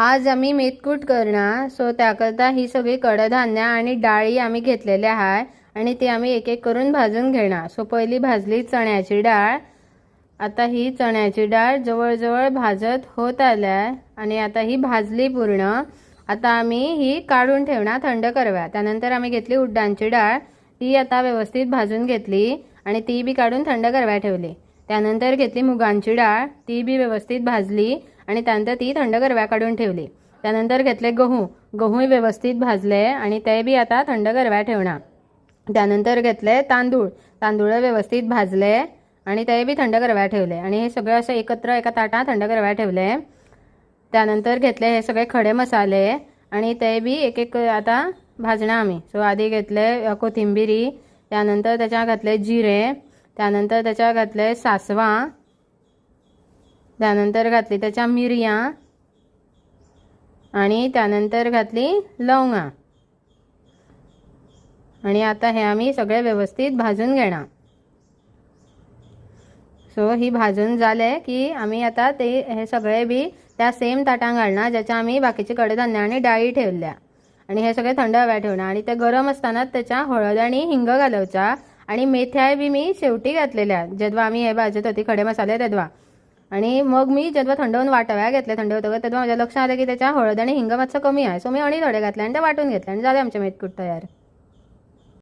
आज आम्ही मेथकूट करणार। सो त्याकरता ही सगळी कडधान्य आणि डाळी आम्ही घेतलेल्या आहे आणि ती आम्ही एक एक करून भाजून घेणार। सो पहिली भाजली चण्याची डाळ। आता ही चण्याची डाळ जवळजवळ भाजत होत आल्या आणि आता ही भाजली पूर्ण। आता आम्ही ही काढून ठेवणार थंड करव्या। त्यानंतर आम्ही घेतली उडदाची डाळ, ती आता व्यवस्थित भाजून घेतली आणि ती बी काढून थंड करव्या ठेवली। त्यानंतर घेतली मुगांची डाळ, ती बी व्यवस्थित भाजली आणि त्यानंतर ती थंड करव्या काढून ठेवली। त्यानंतर घेतले गहू, गहूही व्यवस्थित भाजले आणि ते बी आता थंड करव्या ठेवणार। त्यानंतर घेतले तांदूळ, तांदूळ व्यवस्थित भाजले आणि ते बी थंड करव्या ठेवले आणि हे सगळं असं एकत्र एका ताटात थंड करव्या ठेवले। त्यानंतर घेतले हे सगळे खडे मसाले आणि ते बी एक एक आता भाजणार आम्ही। सो आधी घेतले कोथिंबिरी, त्यानंतर त्याच्या घातले जिरे, त्यानंतर त्याच्या घातले सासवा, त्यानंतर घातली त्याच्या मिरयां आणि त्यानंतर घातली लवंगा आणि आता हे आम्ही सगळे व्यवस्थित भाजून घेणार। सो ही भाजून झाले की आम्ही आता ते हे सगळे बी त्या सेम ताटांत घालणार ज्याच्या आम्ही बाकीचे कडधान्य आणि डाळी ठेवल्या आणि हे सगळे थंड हव्या ठेवणार आणि ते गरम असताना त्याच्या हळद आणि हिंग घालवचा आणि मेथ्या बी मी शेवटी घातलेल्या जेव्हा आम्ही हे भाजत होती खडे मसाले तेव्हा। आणि मग मी जेव्हा थंड होऊन वाटाव्या घेतले थंड होतं तेव्हा माझ्या लक्षात आलं की त्याच्या हळद आणि हिंग मातसं कमी आहे। सो मी आणि थोडे घातले आणि ते वाटून घेतले आणि झाले आमचे मेथकूट तयार।